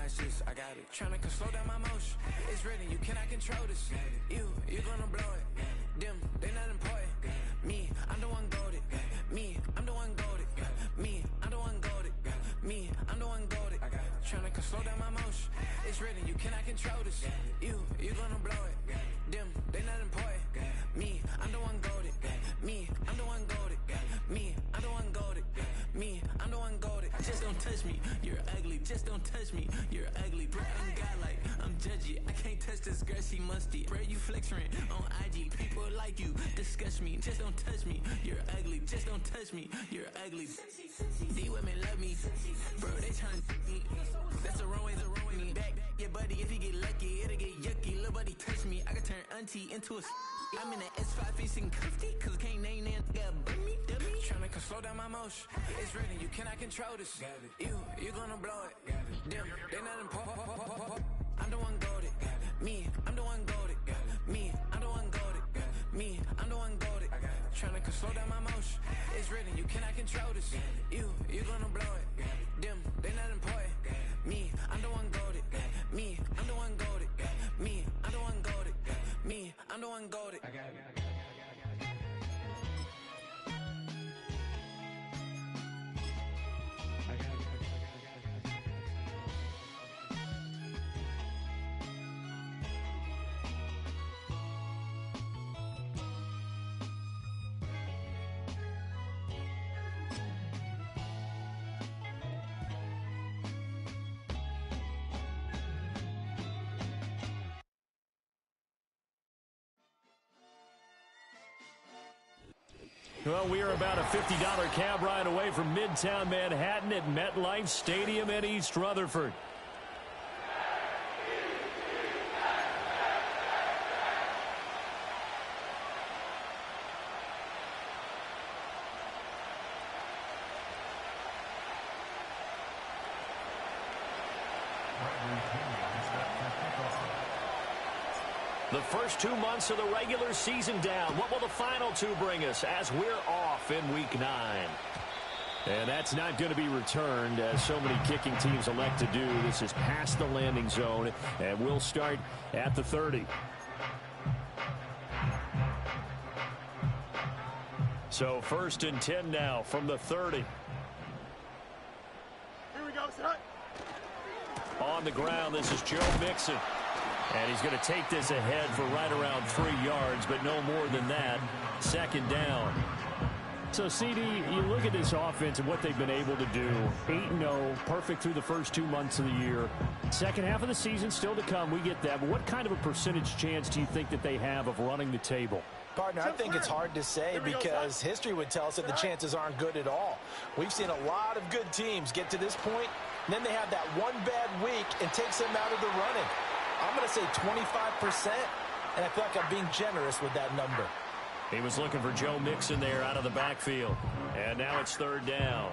watch this, I got it. Tryna slow down my motion. It's written, you cannot control this. You gonna blow it. Them, they not important. Me, I'm the one goated. Me, I'm the one goated. Me, I'm the one goated. Me, I'm the one goated. Tryna slow down my motion. It's written, you cannot control this. You gonna blow it. Them, they not important. Me, I'm the one goated. Me, I'm the one goated. Me, I'm the one goated. Me, I'm the one goated. Just don't touch me, you're ugly. Just don't touch me, you're ugly. Bro, I'm godlike, I'm judgy. I can't touch this girl, she musty. Bro, you flexing on IG. People like you disgust me. Just don't touch me, you're ugly. Just don't touch me, you're ugly. These women love me, bro. They tryna me. That's the wrong way, the wrong way. Me back, yeah, buddy. If you get lucky, it'll get yucky. Little buddy touch me, I can turn auntie into a. I'm in the S5 facing cuffy, cause I can't name that guy but me. Tryna slow down my motion. It's written, you cannot control this. You gonna blow it. Them, they not important. I'm the one goated. Me, I'm the one goated. Me, I'm the one goated. Me, I'm the one goated. Tryna slow down my motion. It's written, you cannot control this. You gonna blow it. Them, they not important. Me, I'm the one goated. Me, I'm the one goated. Me, I'm the one goated. Me, I'm the one goated. Well, we are about a $50 cab ride away from Midtown Manhattan at MetLife Stadium in East Rutherford. The first 2 months of the regular season down. What will the final two bring us as we're off in Week 9? And that's not going to be returned, as so many kicking teams elect to do. This is past the landing zone, and we'll start at the 30. So 1st and 10 now from the 30. Here we go, son. On the ground, this is Joe Mixon. And he's going to take this ahead for right around 3 yards, but no more than that. 2nd down. So, CD, you look at this offense and what they've been able to do. 8-0, perfect through the first 2 months of the year. Second half of the season still to come, we get that. But what kind of a percentage chance do you think that they have of running the table? Partner, I think it's hard to say because history would tell us that the chances aren't good at all. We've seen a lot of good teams get to this point, and then they have that one bad week and takes them out of the running. I'm going to say 25%, and I feel like I'm being generous with that number. He was looking for Joe Mixon there out of the backfield. And now it's 3rd down.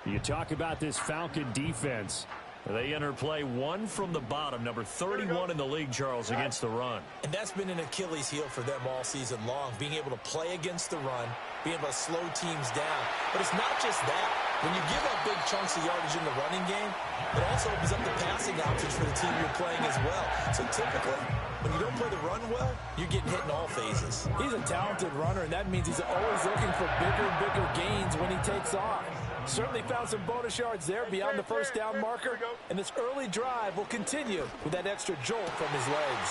You talk about this Falcon defense. They enter play 1 from the bottom, number 31 in the league, Charles, against the run. And that's been an Achilles heel for them all season long, being able to play against the run, being able to slow teams down. But it's not just that. When you give up big chunks of yardage in the running game, it also opens up the passing options for the team you're playing as well. So typically, when you don't play the run well, you're getting hit in all phases. He's a talented runner, and that means he's always looking for bigger and bigger gains when he takes off. Certainly found some bonus yards there beyond the first down marker, and this early drive will continue with that extra jolt from his legs.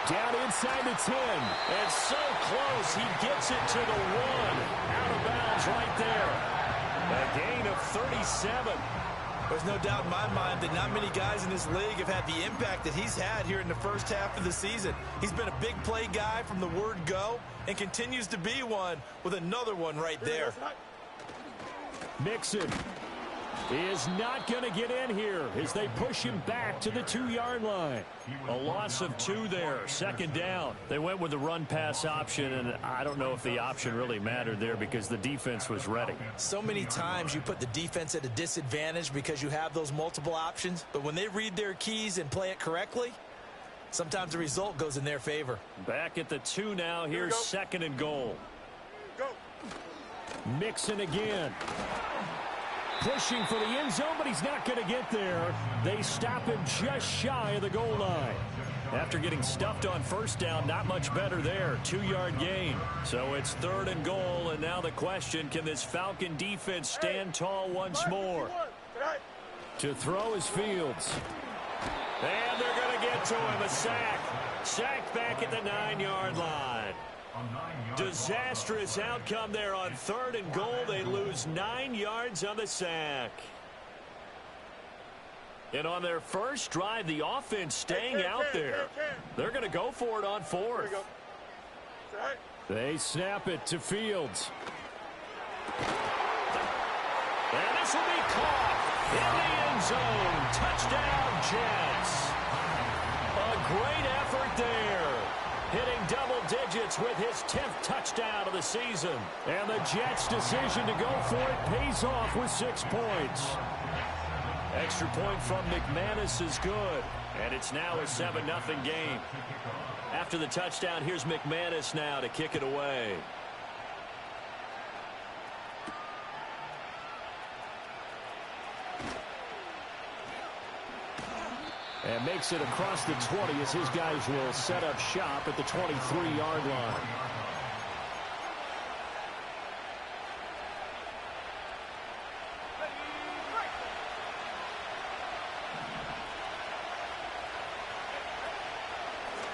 Down inside the 10. And so close, he gets it to the 1. Out of bounds right there. A gain of 37. There's no doubt in my mind that not many guys in this league have had the impact that he's had here in the first half of the season. He's been a big play guy from the word go and continues to be one with another one right there. Mixon is not going to get in here as they push him back to the 2-yard line. A loss of 2 there, 2nd down. They went with the run-pass option, and I don't know if the option really mattered there because the defense was ready. So many times you put the defense at a disadvantage because you have those multiple options, but when they read their keys and play it correctly, sometimes the result goes in their favor. Back at the 2 now. Here's 2nd and goal. Go. Mixon again. Pushing for the end zone, but he's not going to get there. They stop him just shy of the goal line. After getting stuffed on first down, not much better there. 2-yard gain. So it's 3rd and goal, and now the question, can this Falcon defense stand tall once more? To throw is Fields. And they're going to get to him, a sack. Sacked back at the 9-yard line. Disastrous outcome there on 3rd and goal. They lose 9 yards on the sack. And on their first drive, the offense staying out there. They're going to go for it on 4th. They snap it to Fields. And this will be caught in the end zone. Touchdown, Jets. A great effort there. Hitting double digits with his 10th touchdown of the season. And the Jets' decision to go for it pays off with 6 points. Extra point from McManus is good. And it's now a 7-0 game. After the touchdown, here's McManus now to kick it away. And makes it across the 20 as his guys will set up shop at the 23-yard line.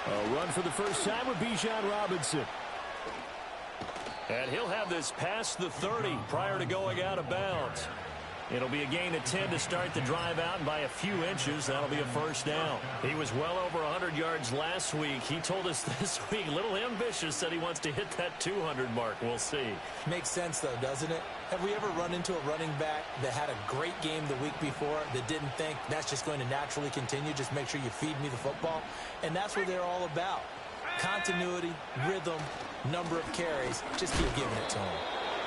A run for the first time with Bijan Robinson. And he'll have this past the 30 prior to going out of bounds. It'll be a gain of 10 to start the drive out, and by a few inches, that'll be a first down. He was well over 100 yards last week. He told us this week, a little ambitious, said he wants to hit that 200 mark. We'll see. Makes sense, though, doesn't it? Have we ever run into a running back that had a great game the week before that didn't think that's just going to naturally continue? Just make sure you feed me the football. And that's what they're all about. Continuity, rhythm, number of carries. Just keep giving it to him.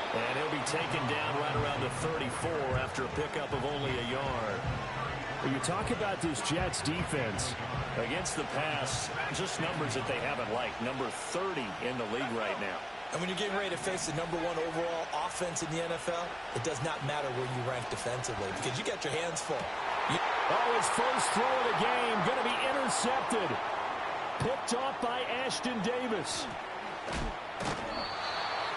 And he'll be taken down right around the 34 after a pickup of only a yard. When you talk about this Jets defense, against the pass, just numbers that they haven't liked. Number 30 in the league right now. And when you're getting ready to face the #1 overall offense in the NFL, it does not matter where you rank defensively because you got your hands full. His first throw of the game going to be intercepted. Picked off by Ashton Davis.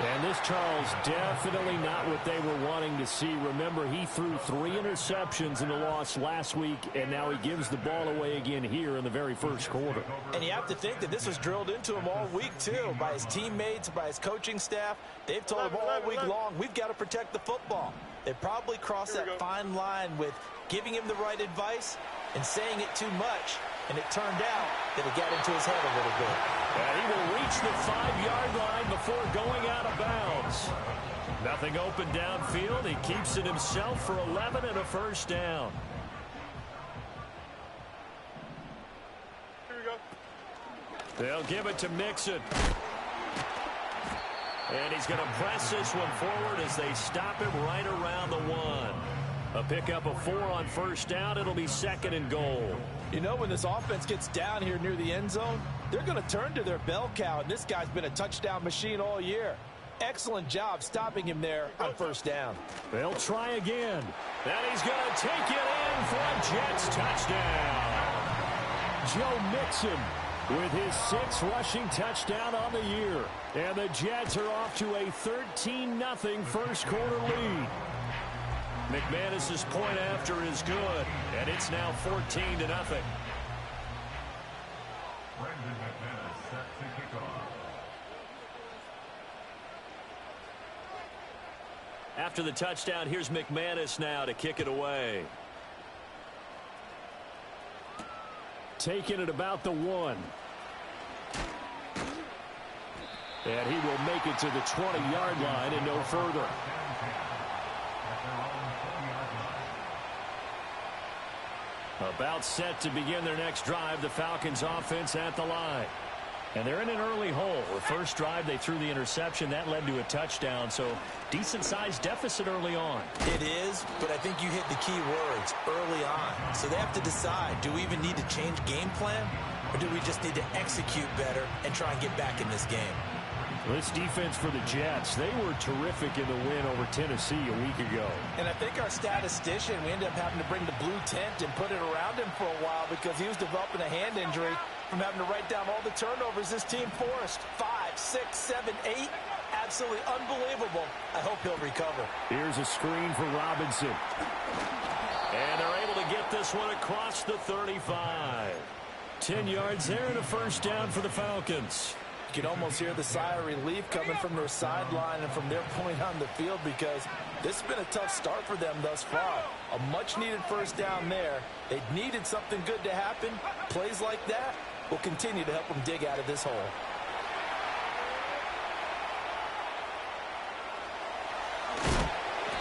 And this, Charles, definitely not what they were wanting to see. Remember, he threw 3 interceptions in the loss last week, and now he gives the ball away again here in the very first quarter. And you have to think that this was drilled into him all week, too, by his teammates, by his coaching staff. They've told him all week long, we've got to protect the football. They probably crossed that fine line with giving him the right advice and saying it too much. And it turned out that it got into his head a little bit. And he will reach the 5-yard line before going out of bounds. Nothing open downfield. He keeps it himself for 11 and a first down. Here we go. They'll give it to Mixon. And he's going to press this one forward as they stop him right around the 1. A pickup of 4 on first down. It'll be 2nd and goal. You know, when this offense gets down here near the end zone, they're going to turn to their bell cow, and this guy's been a touchdown machine all year. Excellent job stopping him there on first down. They'll try again. And he's going to take it in for a Jets touchdown. Joe Mixon with his 6th rushing touchdown on the year. And the Jets are off to a 13-0 first quarter lead. McManus's point after is good, and it's now 14-0. After the touchdown, here's McManus now to kick it away. Taking it about the 1. And he will make it to the 20-yard line and no further. About set to begin their next drive, the Falcons offense at the line. And they're in an early hole. The first drive, they threw the interception. That led to a touchdown, so decent-sized deficit early on. It is, but I think you hit the key words early on. So they have to decide, do we even need to change game plan, or do we just need to execute better and try and get back in this game? This defense for the Jets, they were terrific in the win over Tennessee a week ago. And I think our statistician, we ended up having to bring the blue tent and put it around him for a while because he was developing a hand injury from having to write down all the turnovers this team forced. 5, 6, 7, 8. Absolutely unbelievable. I hope he'll recover. Here's a screen for Robinson. And they're able to get this one across the 35. 10 yards there and a first down for the Falcons. You can almost hear the sigh of relief coming from their sideline and from their point on the field because this has been a tough start for them thus far. A much-needed first down there. They needed something good to happen. Plays like that will continue to help them dig out of this hole.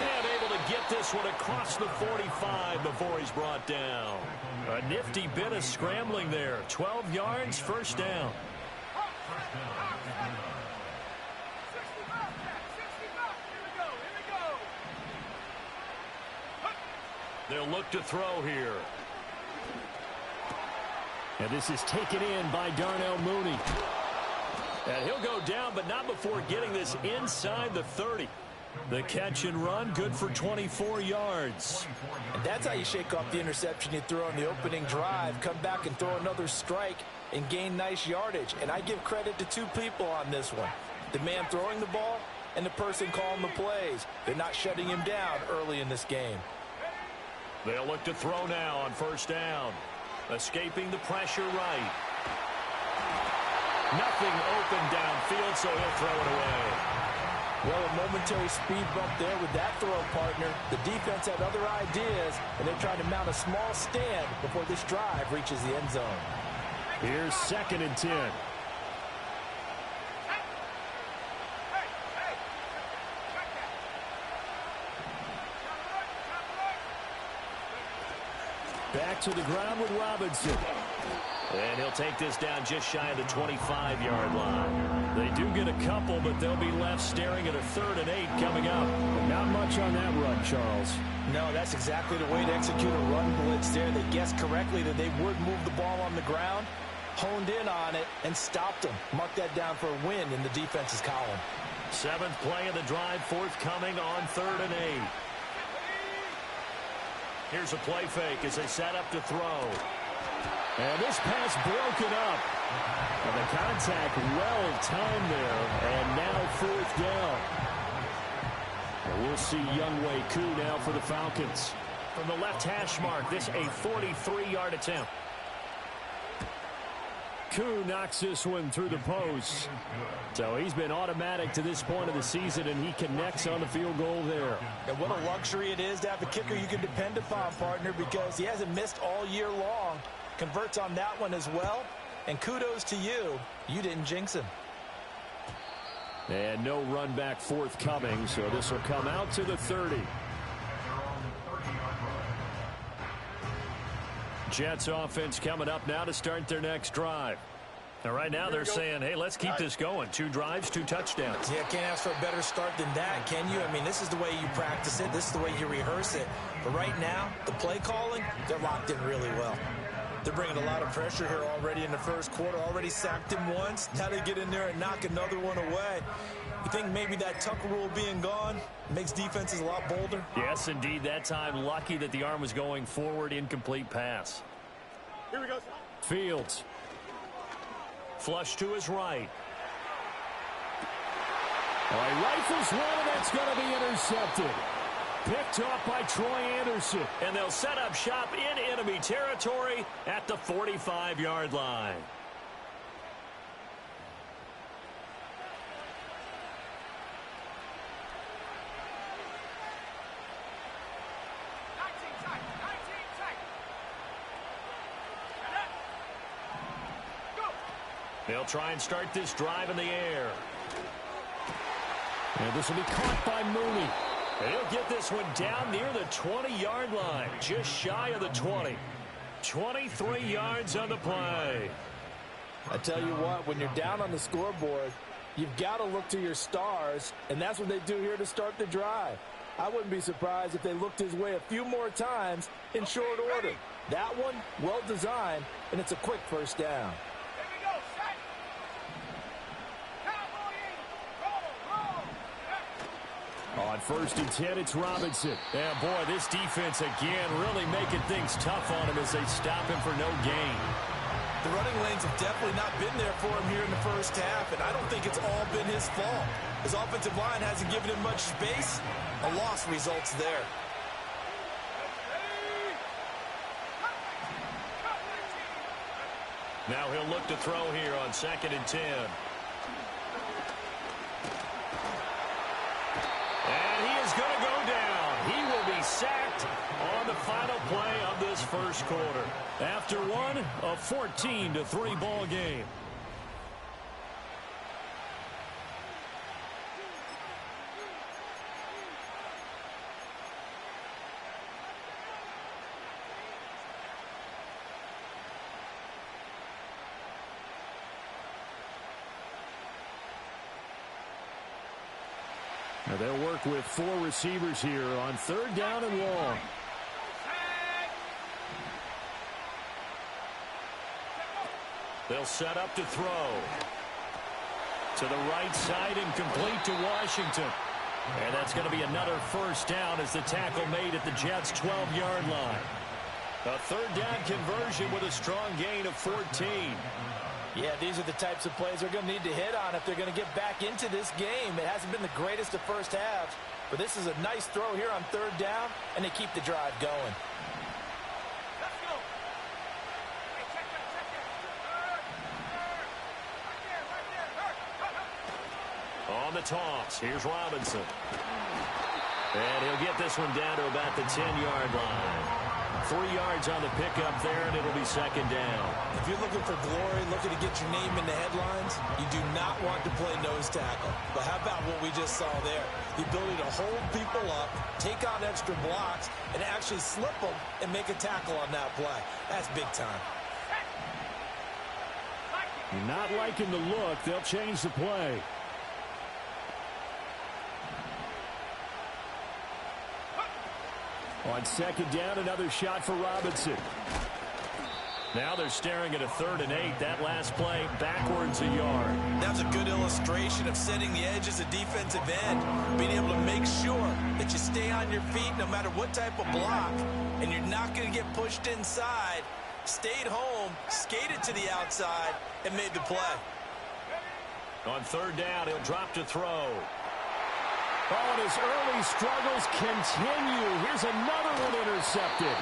And able to get this one across the 45 before he's brought down. A nifty bit of scrambling there. 12 yards, first down. They'll look to throw here. And this is taken in by Darnell Mooney. And he'll go down, but not before getting this inside the 30. The catch and run, good for 24 yards. And that's how you shake off the interception you threw on the opening drive. Come back and throw another strike and gain nice yardage. And I give credit to two people on this one. The man throwing the ball and the person calling the plays. They're not shutting him down early in this game. They'll look to throw now on first down. Escaping the pressure right. Nothing open downfield, so he'll throw it away. Well, a momentary speed bump there with that throw partner. The defense had other ideas, and they're trying to mount a small stand before this drive reaches the end zone. Here's 2nd and 10. Back to the ground with Robinson. And he'll take this down just shy of the 25-yard line. They do get a couple, but they'll be left staring at a 3rd and 8 coming up. Not much on that run, Charles. No, that's exactly the way to execute a run blitz there. They guessed correctly that they would move the ball on the ground, honed in on it, and stopped them. Mark that down for a win in the defense's column. 7th play of the drive forthcoming on 3rd and 8. Here's a play fake as they set up to throw. And this pass broken up. And the contact well timed there. And now 4th down. And we'll see Younghoe Koo now for the Falcons. From the left hash mark, this a 43-yard attempt. Koo knocks this one through the post. So he's been automatic to this point of the season, and he connects on the field goal there. And what a luxury it is to have a kicker you can depend upon, partner, because he hasn't missed all year long. Converts on that one as well. And kudos to you. You didn't jinx him. And no run back forthcoming, so this will come out to the 30. Jets offense coming up now to start their next drive. Now, right now they're saying, hey, let's keep this going. 2 drives, 2 touchdowns. Yeah, can't ask for a better start than that, can you? I mean, this is the way you practice it. This is the way you rehearse it. But right now, the play calling, they're locked in really well. They're bringing a lot of pressure here already in the first quarter. Already sacked him once. Now they get in there and knock another one away. You think maybe that Tucker rule being gone makes defenses a lot bolder? Yes, indeed. That time, lucky that the arm was going forward. Incomplete pass. Here we go. Fields. Flush to his right. All right, rifles one, and that's going to be intercepted. Picked off by Troy Anderson. And they'll set up shop in enemy territory at the 45-yard line. They'll try and start this drive in the air. And this will be caught by Mooney. And he'll get this one down near the 20-yard line, just shy of the 20. 23 yards on the play. I tell you what, when you're down on the scoreboard, you've got to look to your stars, and that's what they do here to start the drive. I wouldn't be surprised if they looked his way a few more times in short order. That one, well designed, and it's a quick first down. On 1st and 10, it's Robinson. And boy, this defense again really making things tough on him as they stop him for no gain. The running lanes have definitely not been there for him here in the first half, and I don't think it's all been his fault. His offensive line hasn't given him much space. A loss results there. Now he'll look to throw here on 2nd and 10. And he is going to go down. He will be sacked on the final play of this first quarter. After one, a 14-3 ball game. Now they'll work with 4 receivers here on 3rd down and long. They'll set up to throw. To the right side and complete to Washington. And that's going to be another first down as the tackle made at the Jets' 12-yard line. A 3rd down conversion with a strong gain of 14. Yeah, these are the types of plays they're going to need to hit on if they're going to get back into this game. It hasn't been the greatest of first halves, but this is a nice throw here on 3rd down, and they keep the drive going. On the toss, here's Robinson. And he'll get this one down to about the 10-yard line. 3 yards on the pickup there, and it'll be 2nd down. If you're looking for glory, looking to get your name in the headlines, you do not want to play nose tackle. But how about what we just saw there? The ability to hold people up, take on extra blocks, and actually slip them and make a tackle on that play. That's big time. You're not liking the look. They'll change the play. On 2nd down, another shot for Robinson. Now they're staring at a 3rd and 8. That last play backwards a yard. That's a good illustration of setting the edge as a defensive end, being able to make sure that you stay on your feet no matter what type of block, and you're not going to get pushed inside. Stayed home, skated to the outside, and made the play. On 3rd down, he'll drop to throw. Oh, and his early struggles continue. Here's another one intercepted.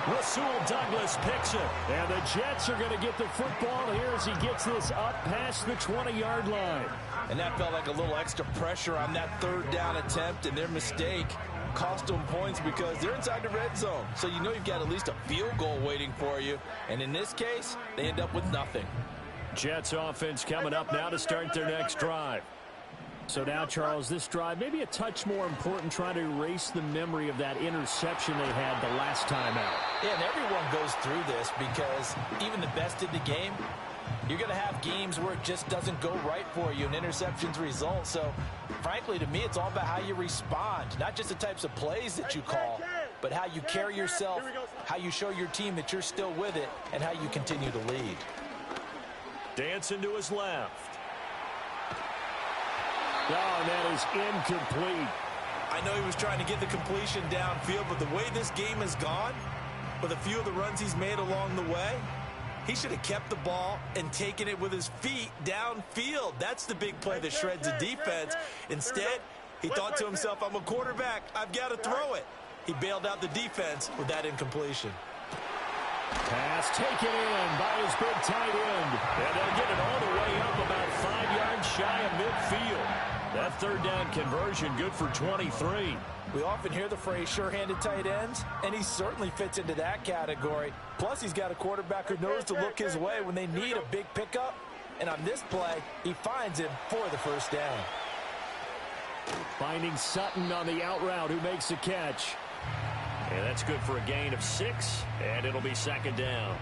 Rasul Douglas picks it. And the Jets are going to get the football here as he gets this up past the 20-yard line. And that felt like a little extra pressure on that 3rd down attempt, and their mistake cost them points because they're inside the red zone. So you know you've got at least a field goal waiting for you. And in this case, they end up with nothing. Jets offense coming up now to start their next drive. So now, Charles, this drive maybe a touch more important, trying to erase the memory of that interception they had the last time out. Yeah, and everyone goes through this because even the best in the game, you're going to have games where it just doesn't go right for you and interceptions result. So, frankly, to me, it's all about how you respond, not just the types of plays that you call, but how you carry yourself, how you show your team that you're still with it, and how you continue to lead. Dancing to his left. Oh, and that is incomplete. I know he was trying to get the completion downfield, but the way this game has gone, with a few of the runs he's made along the way, he should have kept the ball and taken it with his feet downfield. That's the big play that shreds a defense. Instead, he thought to himself, I'm a quarterback, I've got to throw it. He bailed out the defense with that incompletion. Pass taken in by his big tight end. And they'll get it all the way up about 5 yards shy of midfield. That 3rd down conversion good for 23. We often hear the phrase sure-handed tight ends, and he certainly fits into that category. Plus, he's got a quarterback who knows to look his way when they need a big pickup. And on this play, he finds him for the 1st down. Finding Sutton on the out route, who makes the catch. And that's good for a gain of 6, and it'll be 2nd down.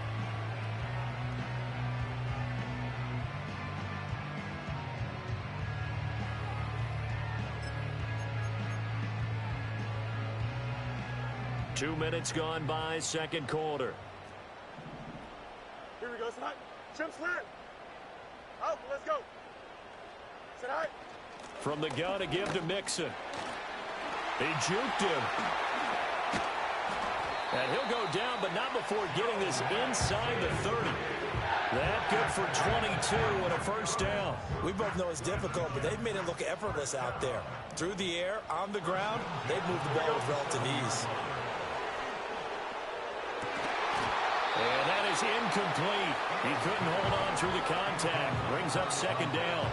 Two minutes gone by, 2nd quarter. Here we go, Snot. Chip slant. Out, let's go. Sit high. From the gun to give to Mixon. He juked him. And he'll go down, but not before getting this inside the 30. That good for 22 and a first down. We both know it's difficult, but they've made it look effortless out there. Through the air, on the ground, they've moved the ball with relative ease. And that is incomplete. He couldn't hold on through the contact. Brings up second down.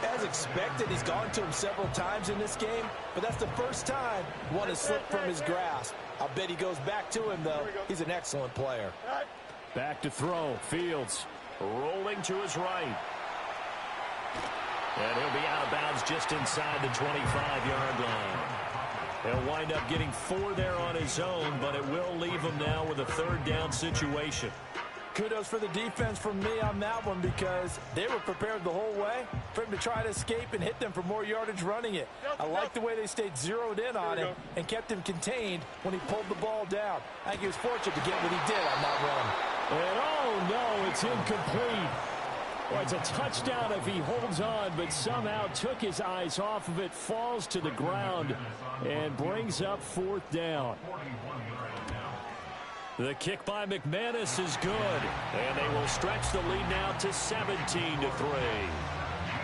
As expected, he's gone to him several times in this game, but that's the first time one has slipped from his grasp. I'll bet he goes back to him, though. He's an excellent player. Back to throw. Fields rolling to his right. And he'll be out of bounds just inside the 25-yard line. He'll wind up getting 4 there on his own, but it will leave him now with a third down situation. Kudos for the defense from me on that one because they were prepared the whole way for him to try to escape and hit them for more yardage running it. I like the way they stayed zeroed in on him and kept him contained when he pulled the ball down. I think he was fortunate to get what he did on that run. And oh no, it's incomplete. Well, it's a touchdown if he holds on, but somehow took his eyes off of it, falls to the ground, and brings up fourth down. The kick by McManus is good, and they will stretch the lead now to 17-3.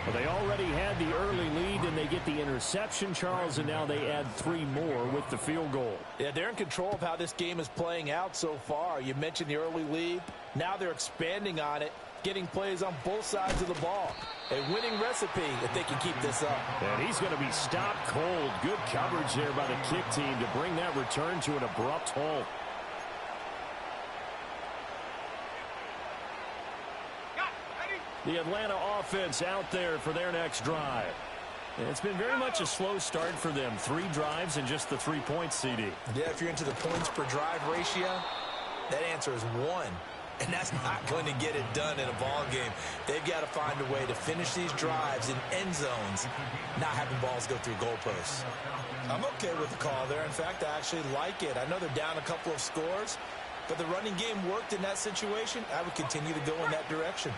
Well, they already had the early lead, and they get the interception, Charles, and now they add 3 more with the field goal. Yeah, they're in control of how this game is playing out so far. You mentioned the early lead. Now they're expanding on it, getting plays on both sides of the ball. A winning recipe if they can keep this up. And he's going to be stopped cold. Good coverage there by the kick team to bring that return to an abrupt halt. The Atlanta offense out there for their next drive. It's been very much a slow start for them. 3 drives and just the 3 points, CD. Yeah, if you're into the points per drive ratio, that answer is 1. And that's not going to get it done in a ball game. They've got to find a way to finish these drives in end zones, not having balls go through goalposts. I'm okay with the call there. In fact, I actually like it. I know they're down a couple of scores, but the running game worked in that situation. I would continue to go in that direction.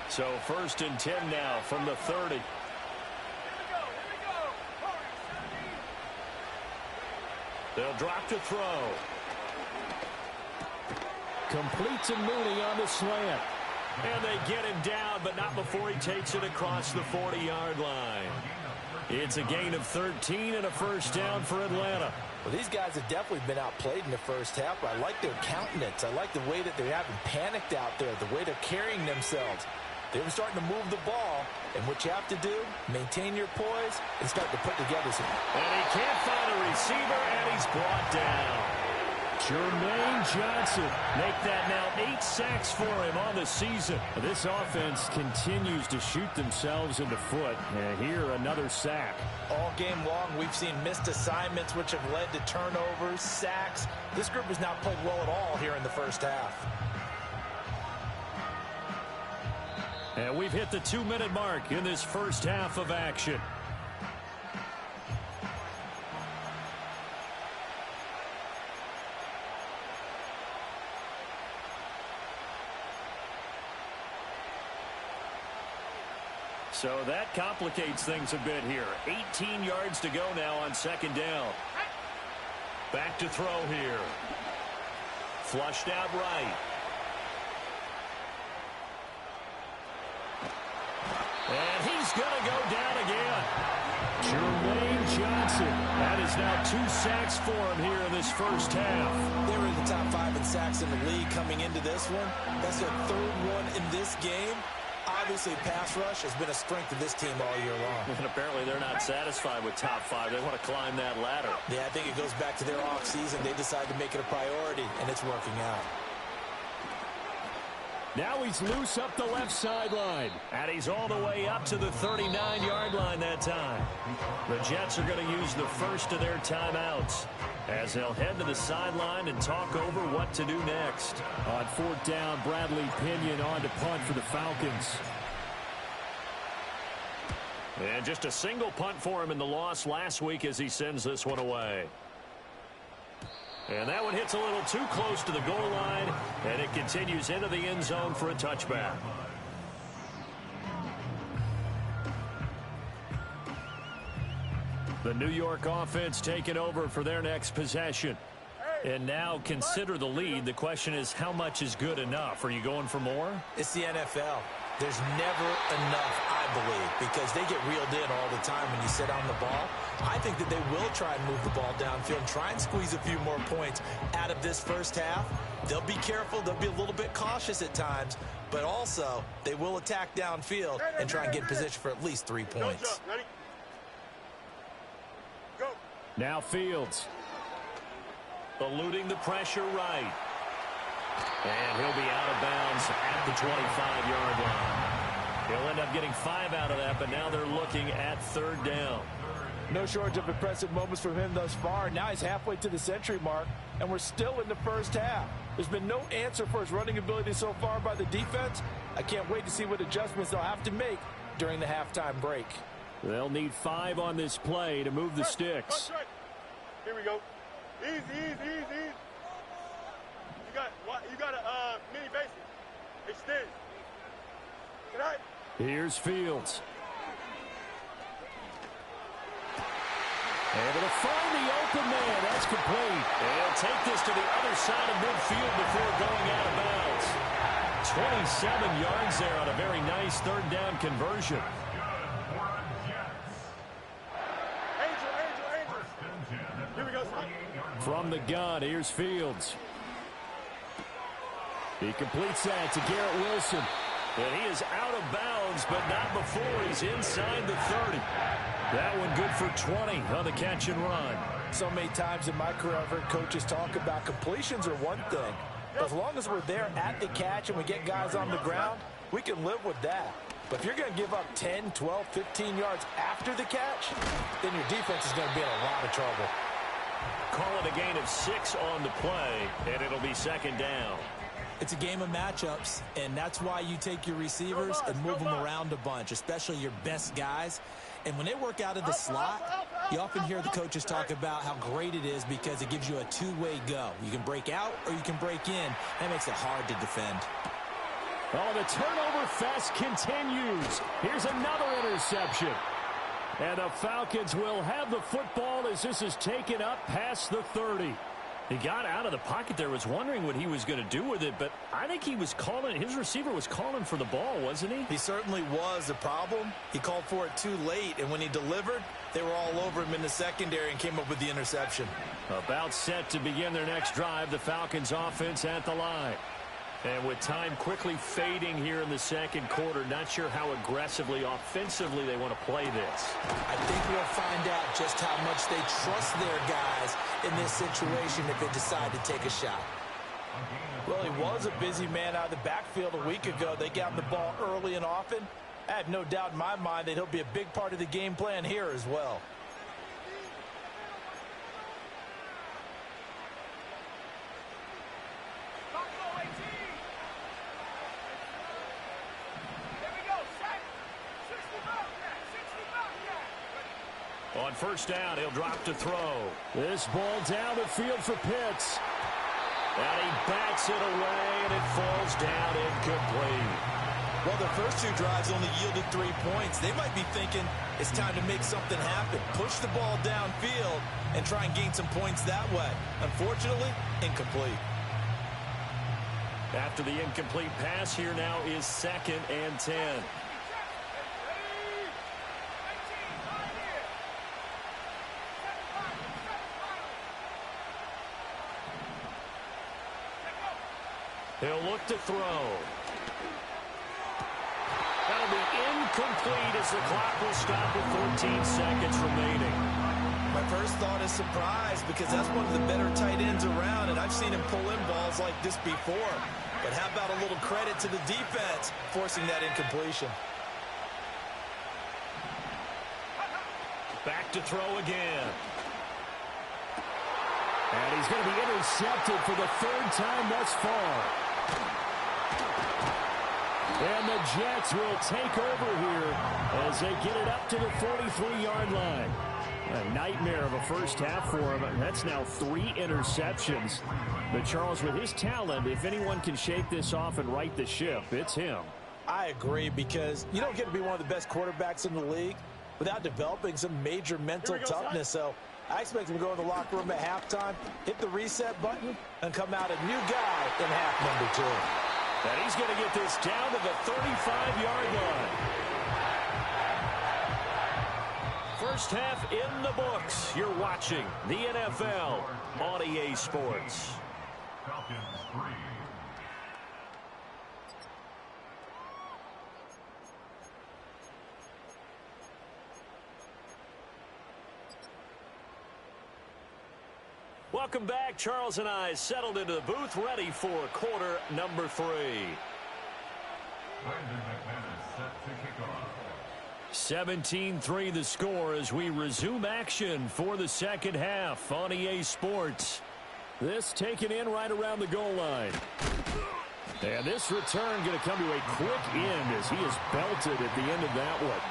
So 1st and 10 now from the 30. They'll drop to throw. Complete to Mooney on the slant. And they get him down, but not before he takes it across the 40-yard line. It's a gain of 13 and a first down for Atlanta. Well, these guys have definitely been outplayed in the first half, but I like their countenance. I like the way that they haven't panicked out there, the way they're carrying themselves. They're starting to move the ball, and what you have to do, maintain your poise and start to put together some. And he can't find a receiver, and he's brought down. Jermaine Johnson make that now 8 sacks for him on the season. This offense continues to shoot themselves in the foot. And here another sack. All game long we've seen missed assignments which have led to turnovers, sacks. This group has not played well at all here in the first half. And we've hit the 2-minute mark in this first half of action. So that complicates things a bit here. 18 yards to go now on second down. Back to throw here. Flushed out right. And he's going to go down again. Jermaine Johnson. That is now 2 sacks for him here in this first half. They were in the top 5 in sacks in the league coming into this one. That's their 3rd one in this game. Obviously, pass rush has been a strength of this team all year long. And apparently they're not satisfied with top 5. They want to climb that ladder. Yeah, I think it goes back to their offseason. They decided to make it a priority, and it's working out. Now he's loose up the left sideline. And he's all the way up to the 39-yard line that time. The Jets are going to use the first of their timeouts as they'll head to the sideline and talk over what to do next. On 4th down, Bradley Pinion on to punt for the Falcons. And just a single punt for him in the loss last week as he sends this one away. And that one hits a little too close to the goal line, and it continues into the end zone for a touchback. The New York offense taking over for their next possession. And now consider the lead. The question is, how much is good enough? Are you going for more? It's the NFL. There's never enough, I believe, because they get reeled in all the time when you sit on the ball. I think that they will try and move the ball downfield and try and squeeze a few more points out of this first half. They'll be careful. They'll be a little bit cautious at times, but also they will attack downfield and try and get in position for at least 3 points. Go. Now Fields. Eluding the pressure right. And he'll be out of bounds at the 25-yard line. He'll end up getting 5 out of that, but now they're looking at 3rd down. No shortage of impressive moments from him thus far. Now he's halfway to the century mark, and we're still in the first half. There's been no answer for his running ability so far by the defense. I can't wait to see what adjustments they'll have to make during the halftime break. They'll need 5 on this play to move the sticks. Here we go. Easy, easy, easy. You got a mini basic. Extend. Good night. Here's Fields. Able to find the open man. That's complete. They'll take this to the other side of midfield before going out of bounds. 27 yards there on a very nice 3rd down conversion. Angel. Here we go, son. From the gun, here's Fields. He completes that to Garrett Wilson. And he is out of bounds, but not before he's inside the 30. That one good for 20 on the catch and run. So many times in my career I've heard coaches talk about completions are one thing. As long as we're there at the catch and we get guys on the ground, we can live with that. But if you're going to give up 10, 12, 15 yards after the catch, then your defense is going to be in a lot of trouble. Call it a gain of 6 on the play, and it'll be 2nd down. It's a game of matchups, and that's why you take your receivers and move them around a bunch, especially your best guys. And when they work out of the slot, you often hear the coaches talk about how great it is because it gives you a two-way go. You can break out or you can break in. That makes it hard to defend. Oh, the turnover fest continues. Here's another interception. And the Falcons will have the football as this is taken up past the 30. He got out of the pocket there, was wondering what he was going to do with it, but I think he was calling, his receiver was calling for the ball, wasn't he? He certainly was. The problem, he called for it too late, and when he delivered, they were all over him in the secondary and came up with the interception. About set to begin their next drive, the Falcons offense at the line. And with time quickly fading here in the second quarter, not sure how aggressively, offensively they want to play this. I think we'll find out just how much they trust their guys in this situation if they decide to take a shot. Well, he was a busy man out of the backfield a week ago. They got him the ball early and often. I have no doubt in my mind that he'll be a big part of the game plan here as well. On first down, he'll drop to throw. This ball down the field for Pitts. And he bats it away, and it falls down incomplete. Well, their first two drives only yielded 3 points. They might be thinking it's time to make something happen. Push the ball downfield and try and gain some points that way. Unfortunately, incomplete. After the incomplete pass, here now is 2nd and 10. He'll look to throw. That'll be incomplete as the clock will stop with 14 seconds remaining. My first thought is surprise because that's one of the better tight ends around, and I've seen him pull in balls like this before. But how about a little credit to the defense forcing that incompletion? Back to throw again. And he's going to be intercepted for the 3rd time thus far. And the Jets will take over here as they get it up to the 43-yard line. A nightmare of a first half for him. That's now 3 interceptions. But Charles, with his talent, if anyone can shake this off and right the ship, it's him. I agree because you don't get to be one of the best quarterbacks in the league without developing some major mental toughness. So I expect him to go in the locker room at halftime, hit the reset button, and come out a new guy in half number 2. And he's going to get this down to the 35-yard line. First half in the books. You're watching the NFL on EA Sports. Welcome back. Charles and I settled into the booth, ready for quarter number 3. 17-3 the score as we resume action for the second half on EA Sports. This taken in right around the goal line. And this return going to come to a quick end as he is belted at the end of that one.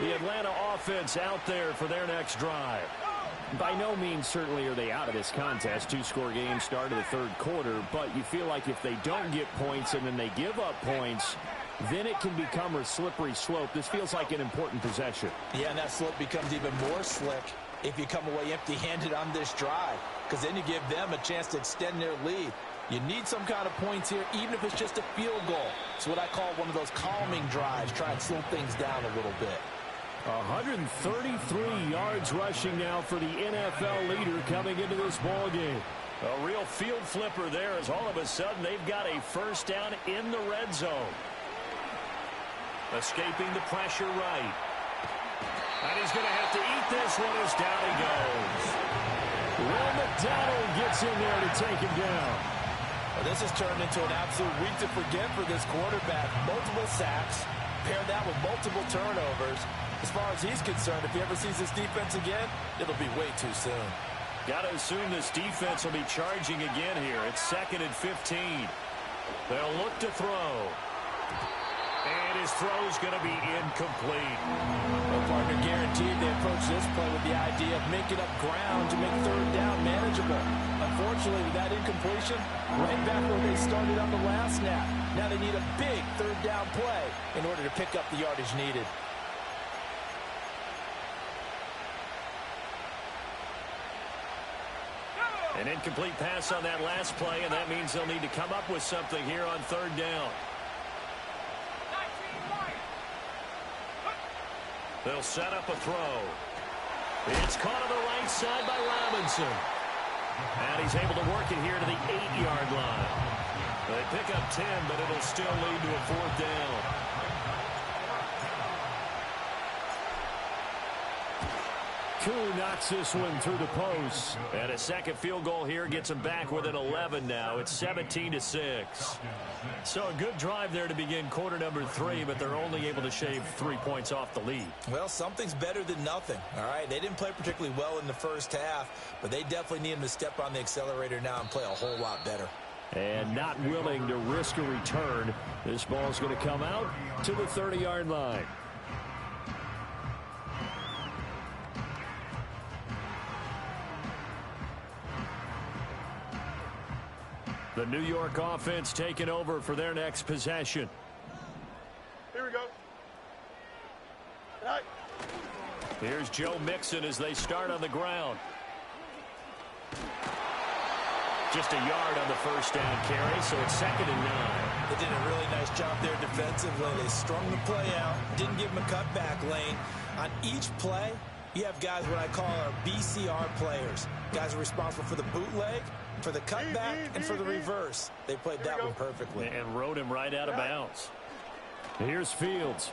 The Atlanta offense out there for their next drive. By no means certainly are they out of this contest. 2-score game start of the third quarter, but you feel like if they don't get points and then they give up points, then it can become a slippery slope. This feels like an important possession. Yeah, and that slope becomes even more slick if you come away empty-handed on this drive, because then you give them a chance to extend their lead. You need some kind of points here, even if it's just a field goal. It's what I call one of those calming drives. Try and slow things down a little bit. 133 yards rushing now for the NFL leader coming into this ball game. A real field flipper there as all of a sudden they've got a first down in the red zone. Escaping the pressure right. And he's going to have to eat this one as down he goes. Will McDonald gets in there to take him down. Well, this has turned into an absolute week to forget for this quarterback. Multiple sacks, pair that with multiple turnovers. As far as he's concerned, if he ever sees this defense again, it'll be way too soon. Got to assume this defense will be charging again here. It's 2nd and 15. They'll look to throw. And his throw's going to be incomplete. Well, partner, guaranteed they approach this play with the idea of making up ground to make third down manageable. Unfortunately, with that incompletion, right back where they started on the last snap. Now they need a big third down play in order to pick up the yardage needed. An incomplete pass on that last play, and that means they'll need to come up with something here on third down. They'll set up a throw. It's caught on the right side by Robinson. And he's able to work it here to the 8-yard line. They pick up 10, but it'll still lead to a fourth down. Koo knocks this one through the post. And a second field goal here gets them back within 11 now. It's 17-6. So a good drive there to begin quarter number 3, but they're only able to shave 3 points off the lead. Well, something's better than nothing, all right? They didn't play particularly well in the first half, but they definitely need them to step on the accelerator now and play a whole lot better. And not willing to risk a return. This ball's going to come out to the 30-yard line. The New York offense taking over for their next possession. Here we go. Right. Here's Joe Mixon as they start on the ground. Just a yard on the first down carry, so it's 2nd and 9. They did a really nice job there defensively. They strung the play out, didn't give them a cutback lane. On each play, you have guys what I call our BCR players. Guys are responsible for the bootleg, for the cutback, and for the reverse. They played that one perfectly. And rode him right out of bounds. Here's Fields.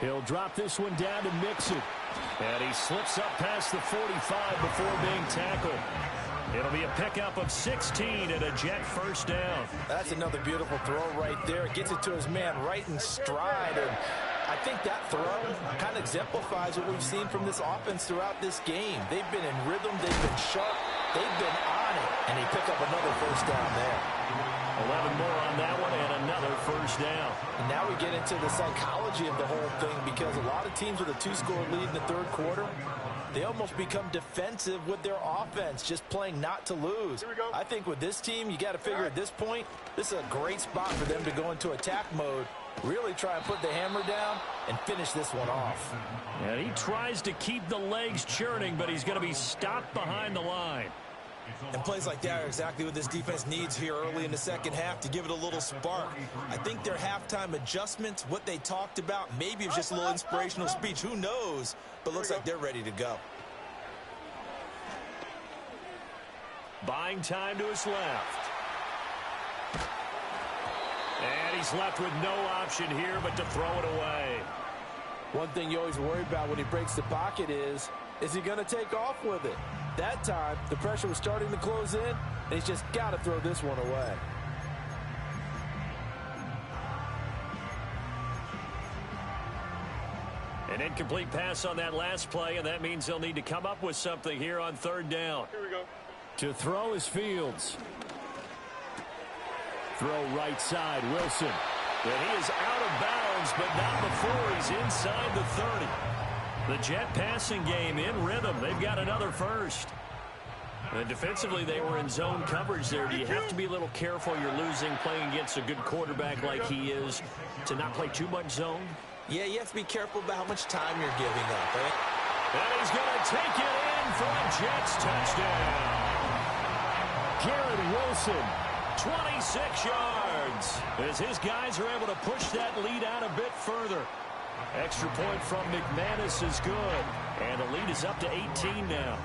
He'll drop this one down to Mixon. And he slips up past the 45 before being tackled. It'll be a pickup of 16 and a Jet first down. That's another beautiful throw right there. It gets it to his man right in stride. And I think that throw kind of exemplifies what we've seen from this offense throughout this game. They've been in rhythm. They've been sharp. They've been on it. And he picked up another first down there. 11 more on that one and another first down. And now we get into the psychology of the whole thing, because a lot of teams with a 2-score lead in the third quarter, they almost become defensive with their offense, just playing not to lose. I think with this team, you got to figure at this point, this is a great spot for them to go into attack mode, really try and put the hammer down and finish this one off. And he tries to keep the legs churning, but he's going to be stopped behind the line. And plays like that are exactly what this defense needs here early in the second half to give it a little spark. I think their halftime adjustments, what they talked about, maybe it was just a little inspirational speech. Who knows? But looks like they're ready to go. Buying time to his left. And he's left with no option here but to throw it away. One thing you always worry about when he breaks the pocket is he going to take off with it? That time, the pressure was starting to close in, and he's just got to throw this one away. An incomplete pass on that last play, and that means they'll need to come up with something here on third down. Here we go. To throw is Fields. Throw right side, Wilson. And he is out of bounds, but not before he's inside the 30. The Jet passing game in rhythm. They've got another first. And defensively, they were in zone coverage there. Do you have to be a little careful? You're losing, playing against a good quarterback like he is, to not play too much zone? Yeah, you have to be careful about how much time you're giving up, right? And he's going to take it in for a Jets touchdown. Garrett Wilson. 26 yards. As his guys are able to push that lead out a bit further. Extra point from McManus is good. And the lead is up to 18 now.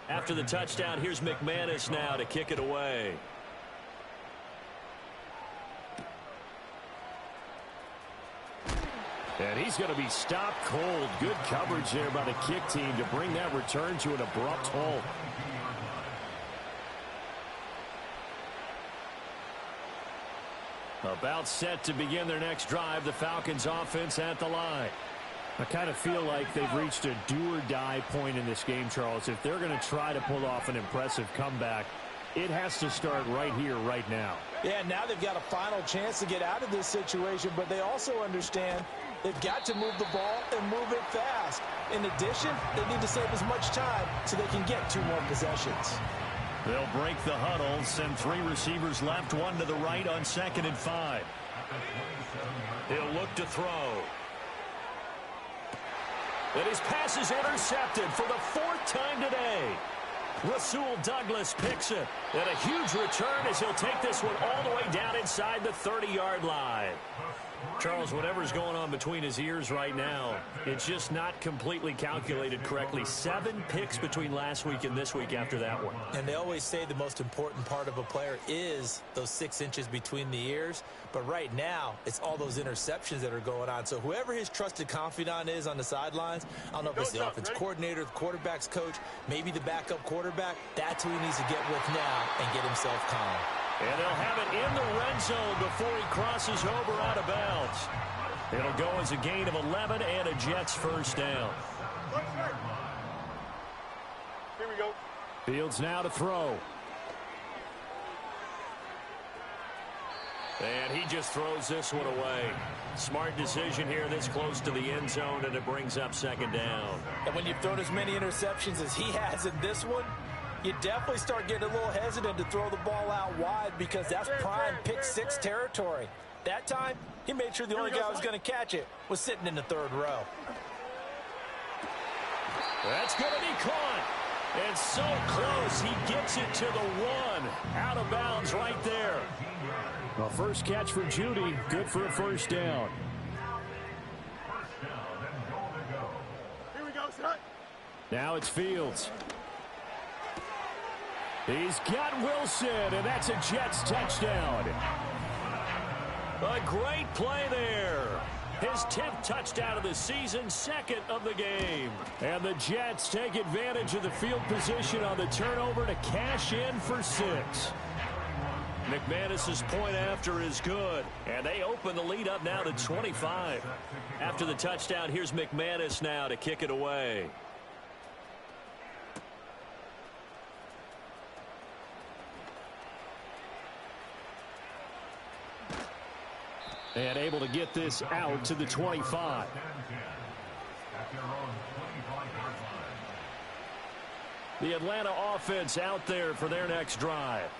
After the touchdown, here's McManus now to kick it away. And he's going to be stopped cold. Good coverage there by the kick team to bring that return to an abrupt halt. About set to begin their next drive, the Falcons offense at the line. I kind of feel like they've reached a do-or-die point in this game, Charles. If they're going to try to pull off an impressive comeback, it has to start right here, right now. Yeah, now they've got a final chance to get out of this situation, but they also understand they've got to move the ball and move it fast. In addition, they need to save as much time so they can get 2 more possessions. They'll break the huddle, send 3 receivers left, 1 to the right on 2nd and 5. He'll look to throw. And his pass is intercepted for the 4th time today. Rasul Douglas picks it. And a huge return as he'll take this one all the way down inside the 30-yard line. Charles, whatever's going on between his ears right now, it's just not completely calculated correctly. 7 picks between last week and this week after that one. And they always say the most important part of a player is those 6 inches between the ears. But right now, it's all those interceptions that are going on. So whoever his trusted confidant is on the sidelines, I don't know if it's the offense coordinator, the quarterback's coach, maybe the backup quarterback, that's who he needs to get with now and get himself calm. And they'll have it in the red zone before he crosses over out of bounds. It'll go as a gain of 11 and a Jets first down. Here we go. Fields now to throw. And he just throws this one away. Smart decision here this close to the end zone, and it brings up 2nd down. And when you've thrown as many interceptions as he has in this one, you definitely start getting a little hesitant to throw the ball out wide because that's prime pick 6 territory. That time, he made sure the only guy who was going to catch it was sitting in the 3rd row. That's going to be caught. And so close, he gets it to the 1. Out of bounds right there. Well, first catch for Judy. Good for a first down. Here we go, son. Now it's Fields. He's got Wilson, and that's a Jets touchdown. A great play there. His 10th touchdown of the season, 2nd of the game. And the Jets take advantage of the field position on the turnover to cash in for 6. McManus's point after is good. And they open the lead up now to 25. After the touchdown, here's McManus now to kick it away. And able to get this out to the 25. The Atlanta offense out there for their next drive.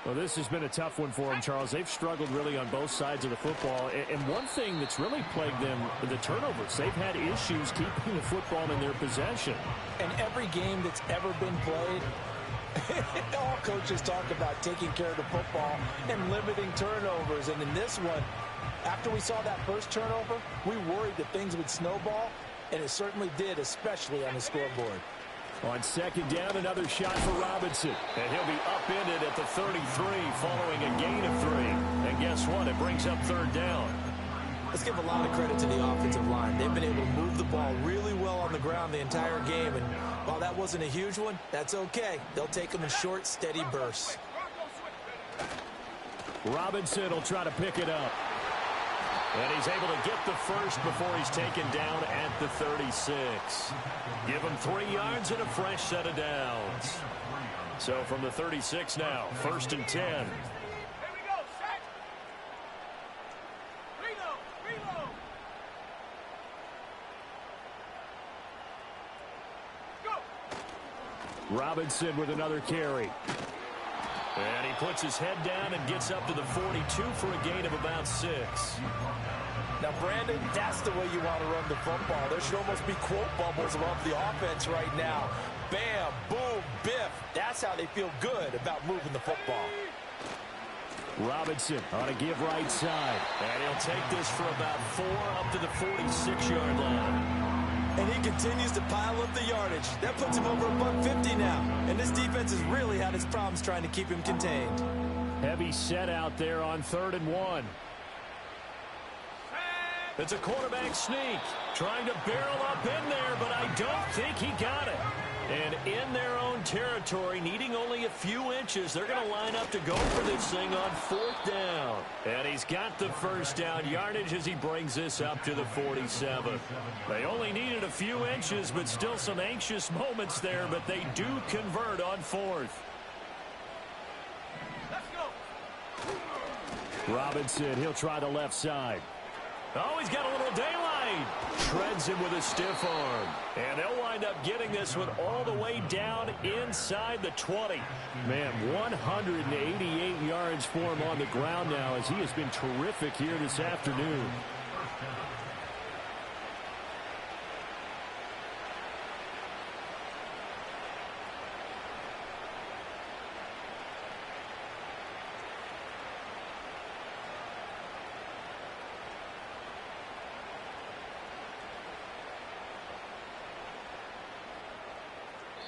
Well, this has been a tough one for them, Charles. They've struggled really on both sides of the football. And one thing that's really plagued them, the turnovers. They've had issues keeping the football in their possession. And every game that's ever been played, all coaches talk about taking care of the football and limiting turnovers. And in this one, after we saw that first turnover, we worried that things would snowball, and it certainly did, especially on the scoreboard. On second down, another shot for Robinson. And he'll be upended at the 33 following a gain of 3. And guess what? It brings up third down. Let's give a lot of credit to the offensive line. They've been able to move the ball really well on the ground the entire game. And while that wasn't a huge one, that's okay. They'll take them in short, steady bursts. Robinson will try to pick it up. And he's able to get the first before he's taken down at the 36. Give him 3 yards and a fresh set of downs. So from the 36 now, 1st and 10. Here we go, set. Reload. Go. Robinson with another carry. And he puts his head down and gets up to the 42 for a gain of about 6. Now, Brandon, that's the way you want to run the football. There should almost be quote bubbles above the offense right now. Bam, boom, biff. That's how they feel good about moving the football. Robinson on a give right side. And he'll take this for about 4 up to the 46-yard line. And he continues to pile up the yardage. That puts him over $150 now. And this defense has really had its problems trying to keep him contained. Heavy set out there on 3rd and 1. It's a quarterback sneak. Trying to barrel up in there, but I don't think he got it. And in their own territory, needing only a few inches, they're going to line up to go for this thing on 4th down. And he's got the first down yardage as he brings this up to the 47. They only needed a few inches, but still some anxious moments there, but they do convert on 4th. Let's go. Robinson, he'll try the left side. Oh, he's got a little daylight. Shreds him with a stiff arm. And they'll wind up getting this one all the way down inside the 20. Man, 188 yards for him on the ground now as he has been terrific here this afternoon.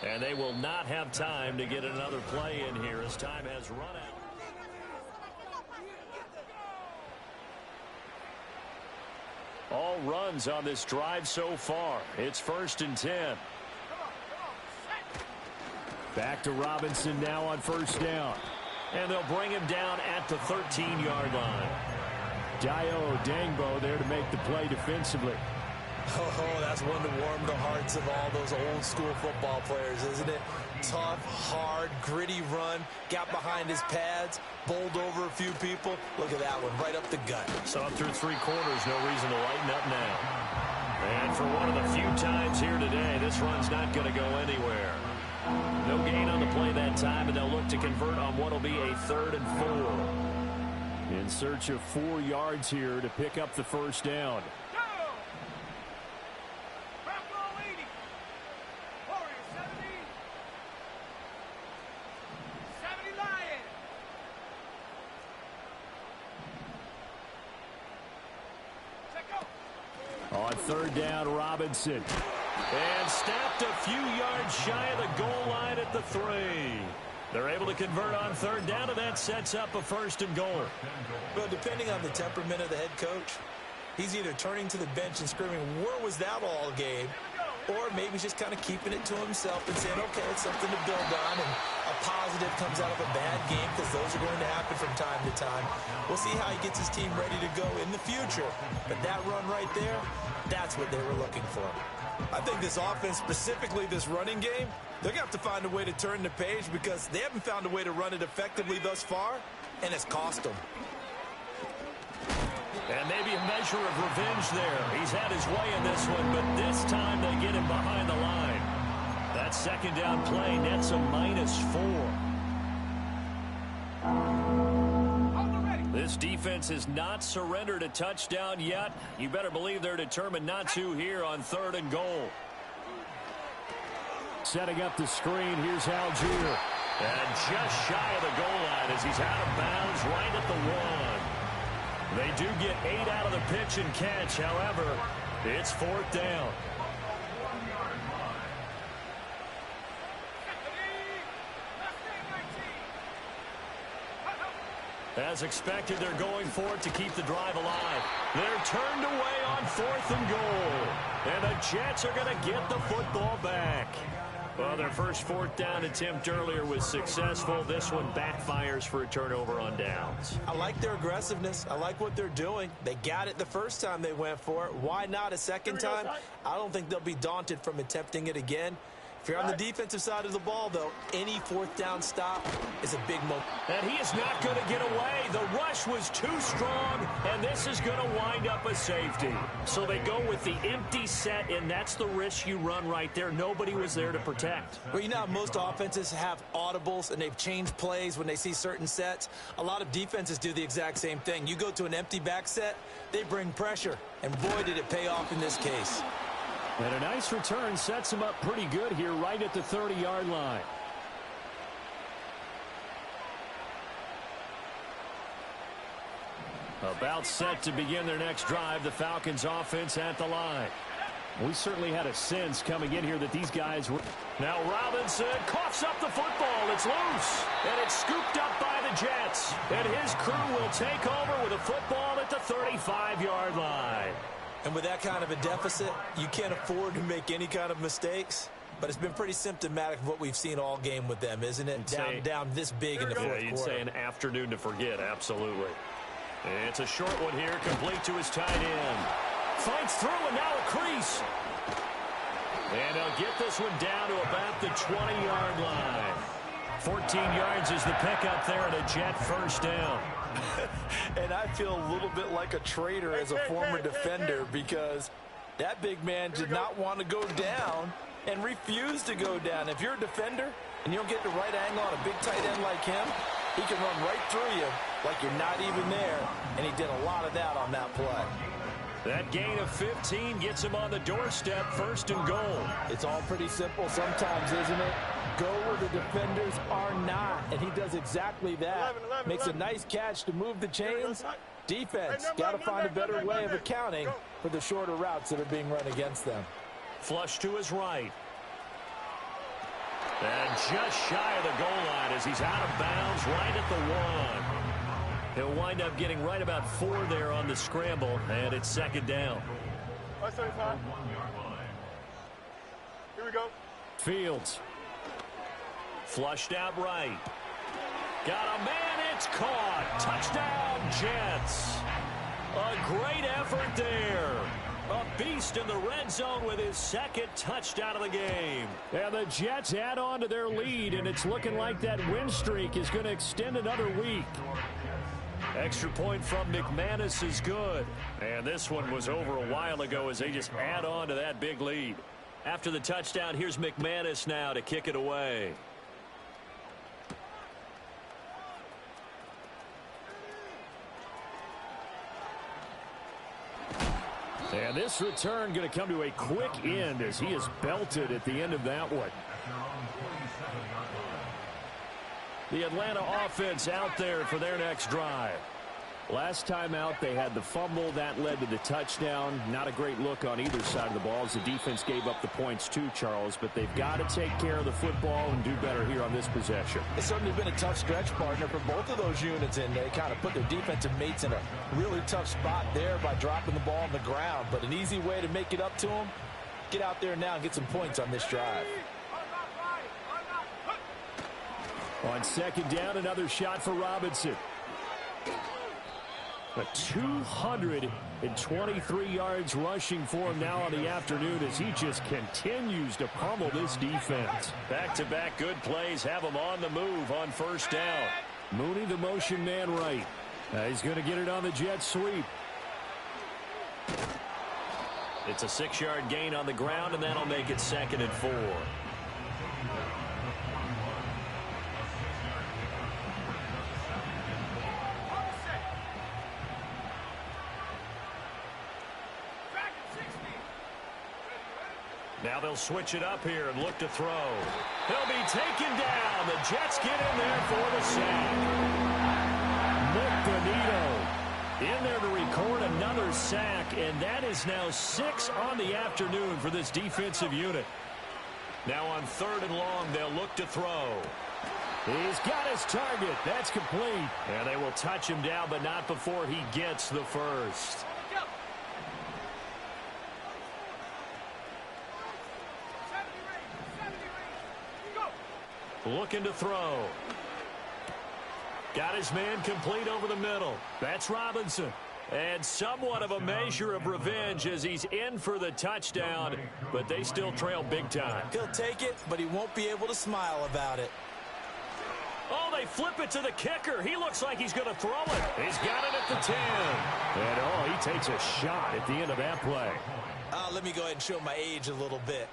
And they will not have time to get another play in here as time has run out. All runs on this drive so far. It's 1st and 10. Back to Robinson now on 1st down. And they'll bring him down at the 13-yard line. Dayo Odeyingbo there to make the play defensively. Oh, that's one to warm the hearts of all those old-school football players, isn't it? Tough, hard, gritty run, got behind his pads, bowled over a few people. Look at that one, right up the gut. So up through 3 quarters, no reason to lighten up now. And for one of the few times here today, this run's not going to go anywhere. No gain on the play that time, and they'll look to convert on what will be a 3rd and 4. In search of 4 yards here to pick up the first down. On 3rd down, Robinson. And snapped a few yards shy of the goal line at the 3. They're able to convert on 3rd down, and that sets up a 1st and goal. Well, depending on the temperament of the head coach, he's either turning to the bench and screaming, "Where was that all game?" Or maybe he's just kind of keeping it to himself and saying, okay, it's something to build on, and a positive comes out of a bad game because those are going to happen from time to time. We'll see how he gets his team ready to go in the future. But that run right there, that's what they were looking for. I think this offense, specifically this running game, they're going to have to find a way to turn the page because they haven't found a way to run it effectively thus far, and it's cost them. And they measure of revenge there. He's had his way in this one, but this time they get him behind the line. That second down play nets a -4. This defense has not surrendered a touchdown yet. You better believe they're determined not to here on 3rd and goal. Setting up the screen, here's Algier. And just shy of the goal line as he's out of bounds right at the 1. They do get 8 out of the pitch and catch. However, it's 4th down. As expected, they're going for it to keep the drive alive. They're turned away on 4th and goal. And the Jets are going to get the football back. Well, their first 4th down attempt earlier was successful. This one backfires for a turnover on downs. I like their aggressiveness. I like what they're doing. They got it the first time they went for it. Why not a second time? I don't think they'll be daunted from attempting it again. If you're on the defensive side of the ball, though, any 4th down stop is a big moment. And he is not going to get away. The rush was too strong, and this is going to wind up a safety. So they go with the empty set, and that's the risk you run right there. Nobody was there to protect. Well, you know how most offenses have audibles, and they've changed plays when they see certain sets. A lot of defenses do the exact same thing. You go to an empty back set, they bring pressure, and boy, did it pay off in this case. And a nice return sets him up pretty good here right at the 30-yard line. About set to begin their next drive, the Falcons offense at the line. We certainly had a sense coming in here that these guys were... Now Robinson coughs up the football. It's loose, and it's scooped up by the Jets. And his crew will take over with a football at the 35-yard line. And with that kind of a deficit, you can't afford to make any kind of mistakes. But it's been pretty symptomatic of what we've seen all game with them, isn't it? Down this big in the fourth quarter. You'd say an afternoon to forget, absolutely. It's a short one here, complete to his tight end. Fights through, and now a crease. And they'll get this one down to about the 20-yard line. 14 yards is the pickup there, and a Jet first down. And I feel a little bit like a traitor as a former defender because that big man did not want to go down and refused to go down. If you're a defender and you don't get the right angle on a big tight end like him, he can run right through you like you're not even there, and he did a lot of that on that play. That gain of 15 gets him on the doorstep, 1st and goal. It's all pretty simple sometimes, isn't it? Go where the defenders are not, and he does exactly that. Makes a nice catch to move the chains. Defense got to find a better way of accounting for the shorter routes that are being run against them. Flush to his right. And just shy of the goal line as he's out of bounds right at the 1. He'll wind up getting right about 4 there on the scramble, and it's 2nd down. Here we go. Fields. Flushed out right. Got a man, it's caught. Touchdown, Jets. A great effort there. A beast in the red zone with his 2nd touchdown of the game. And the Jets add on to their lead, and it's looking like that win streak is going to extend another week. Extra point from McManus is good. And this one was over a while ago as they just add on to that big lead. After the touchdown, here's McManus now to kick it away. And this return going to come to a quick end as he is belted at the end of that one. The Atlanta offense out there for their next drive. Last time out, they had the fumble. That led to the touchdown. Not a great look on either side of the ball as the defense gave up the points too, Charles. But they've got to take care of the football and do better here on this possession. It's certainly been a tough stretch, partner, for both of those units, and they kind of put their defensive mates in a really tough spot there by dropping the ball on the ground. But an easy way to make it up to them, get out there now and get some points on this drive. On 2nd down, another shot for Robinson. A 223 yards rushing for him now on the afternoon as he just continues to pummel this defense. Back-to-back good plays have him on the move on 1st down. Mooney, the motion man right. He's going to get it on the jet sweep. It's a 6-yard gain on the ground, and that'll make it 2nd and 4. Now they'll switch it up here and look to throw. He'll be taken down. The Jets get in there for the sack. Nick Bonito in there to record another sack, and that is now 6 on the afternoon for this defensive unit. Now on 3rd and long, they'll look to throw. He's got his target. That's complete. And they will touch him down, but not before he gets the first. Looking to throw. Got his man complete over the middle. That's Robinson. And somewhat of a measure of revenge as he's in for the touchdown, but they still trail big time. He'll take it, but he won't be able to smile about it. Oh, they flip it to the kicker. He looks like he's going to throw it. He's got it at the 10. And, he takes a shot at the end of that play. Let me go ahead and show my age a little bit.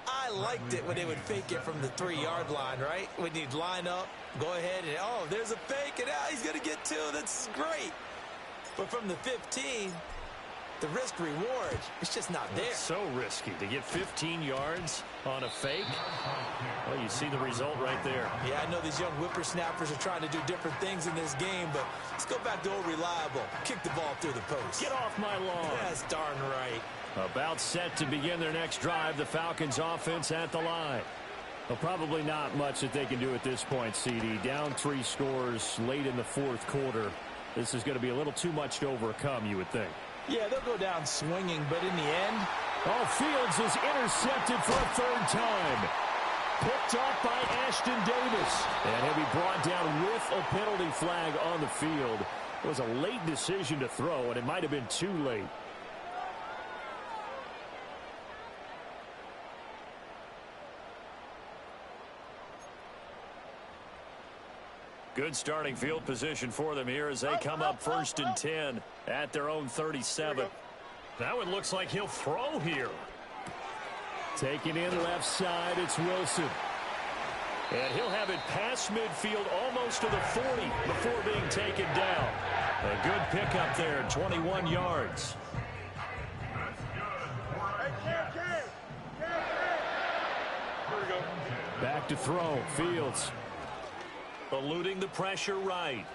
I liked it when they would fake it from the 3-yard line, right? When you'd line up, go ahead, and, there's a fake, and he's going to get 2. That's great. But from the 15, the risk-reward, it's just not there. It's so risky to get 15 yards on a fake. Well, you see the result right there. Yeah, I know these young whippersnappers are trying to do different things in this game, but let's go back to old reliable. Kick the ball through the post. Get off my lawn. That's darn right. About set to begin their next drive, the Falcons offense at the line. Well, probably not much that they can do at this point, CD. Down 3 scores late in the 4th quarter. This is going to be a little too much to overcome, you would think. Yeah, they'll go down swinging, but in the end... Fields is intercepted for a 3rd time. Picked off by Ashton Davis. And he'll be brought down with a penalty flag on the field. It was a late decision to throw, and it might have been too late. Good starting field position for them here as they come up 1st and 10 at their own 37. That one looks like he'll throw here. Taking in left side, it's Wilson. And he'll have it past midfield almost to the 40 before being taken down. A good pickup there, 21 yards. Back to throw, Fields. Eluding the pressure right.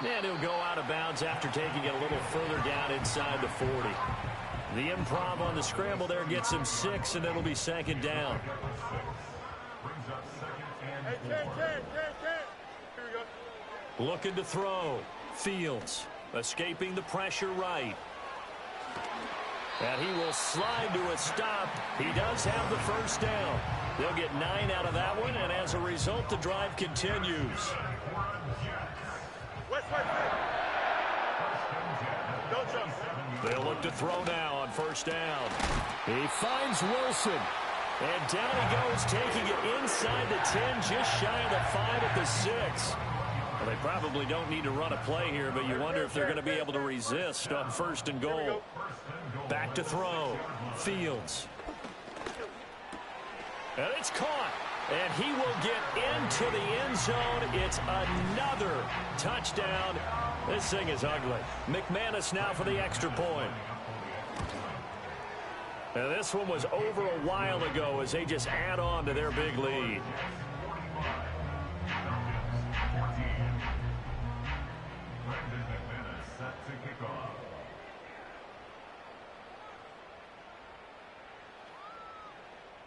And he'll go out of bounds after taking it a little further down inside the 40. The improv on the scramble there gets him 6, and it'll be 2nd down. Looking to throw. Fields escaping the pressure right. And he will slide to a stop. He does have the first down. They'll get 9 out of that one, and as a result, the drive continues. They'll look to throw now on 1st down. He finds Wilson. And down he goes, taking it inside the 10, just shy of the 5 at the 6. Well, they probably don't need to run a play here, but you wonder if they're going to be able to resist on 1st and goal. Back to throw. Fields. And it's caught. And he will get into the end zone. It's another touchdown. This thing is ugly. McManus now for the extra point. Now this one was over a while ago as they just add on to their big lead.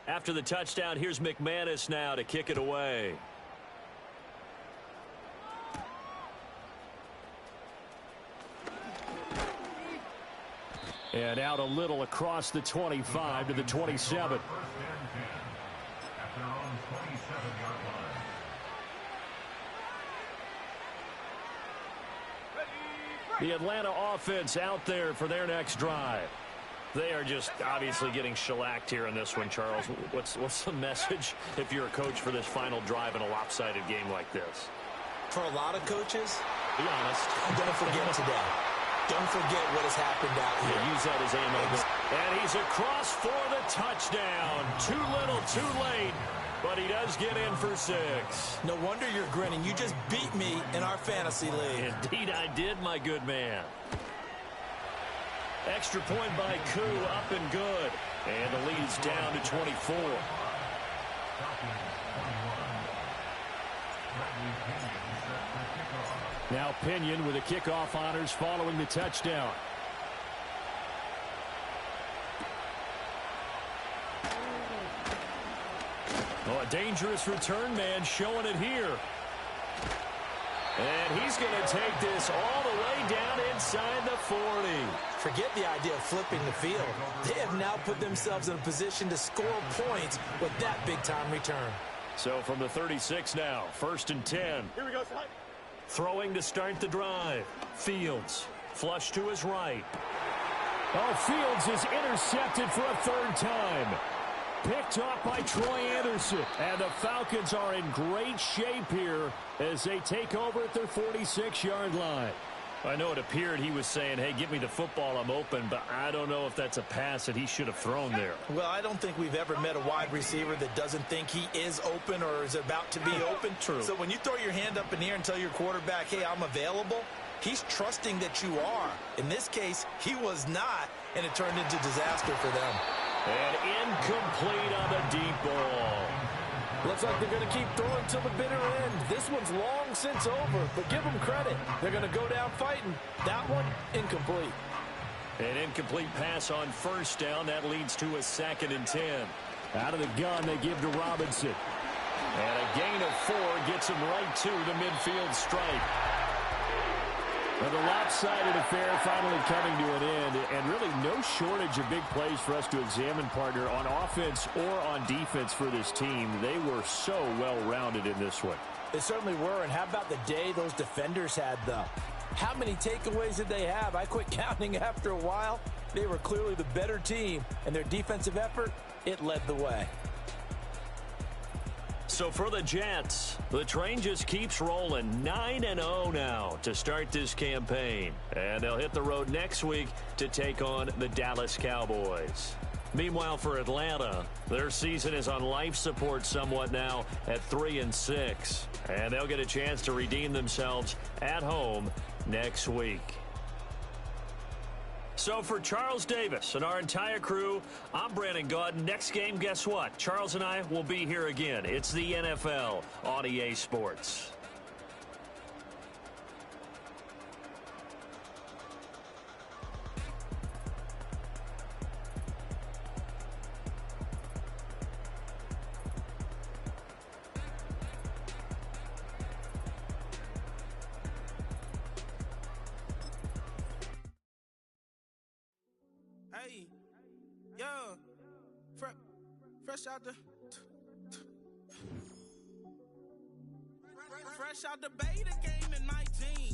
After the touchdown, here's McManus now to kick it away. And out a little across the 25 to the 27. The Atlanta offense out there for their next drive. They are just obviously getting shellacked here in this one, Charles. What's the message if you're a coach for this final drive in a lopsided game like this? For a lot of coaches, be honest, don't forget today. Don't forget what has happened out here. Yeah, use that as ammo. And he's across for the touchdown. Too little, too late. But he does get in for 6. No wonder you're grinning. You just beat me in our fantasy league. Indeed I did, my good man. Extra point by Koo, up and good. And the lead is down to 24. Now Pinion with the kickoff honors following the touchdown. Oh, a dangerous return man showing it here. And he's going to take this all the way down inside the 40. Forget the idea of flipping the field. They have now put themselves in a position to score points with that big-time return. So from the 36 now, 1st and 10. Here we go, son. Throwing to start the drive. Fields, flush to his right. Oh, Fields is intercepted for a 3rd time. Picked off by Troy Anderson. And the Falcons are in great shape here as they take over at their 46-yard line. I know it appeared he was saying, hey, give me the football, I'm open, but I don't know if that's a pass that he should have thrown there. Well, I don't think we've ever met a wide receiver that doesn't think he is open or is about to be open. True. So when you throw your hand up in the air and tell your quarterback, hey, I'm available, he's trusting that you are. In this case, he was not, and it turned into disaster for them. And incomplete on the deep ball. Looks like they're going to keep throwing till the bitter end. This one's long since over, but give them credit. They're going to go down fighting. That one, incomplete. An incomplete pass on 1st down. That leads to a 2nd and 10. Out of the gun, they give to Robinson. And a gain of 4 gets him right to the midfield stripe. Well, the lopsided affair finally coming to an end, and really no shortage of big plays for us to examine, partner, on offense or on defense for this team. They were so well-rounded in this one. They certainly were, and how about the day those defenders had, though? How many takeaways did they have? I quit counting after a while. They were clearly the better team, and their defensive effort, it led the way. So for the Jets, the train just keeps rolling. 9-0 now to start this campaign. And they'll hit the road next week to take on the Dallas Cowboys. Meanwhile, for Atlanta, their season is on life support somewhat now at 3-6. And they'll get a chance to redeem themselves at home next week. So for Charles Davis and our entire crew, I'm Brandon Gaudin. Next game, guess what? Charles and I will be here again. It's the NFL on EA Sports. Hey, yo, fresh out the beta game in my jeans.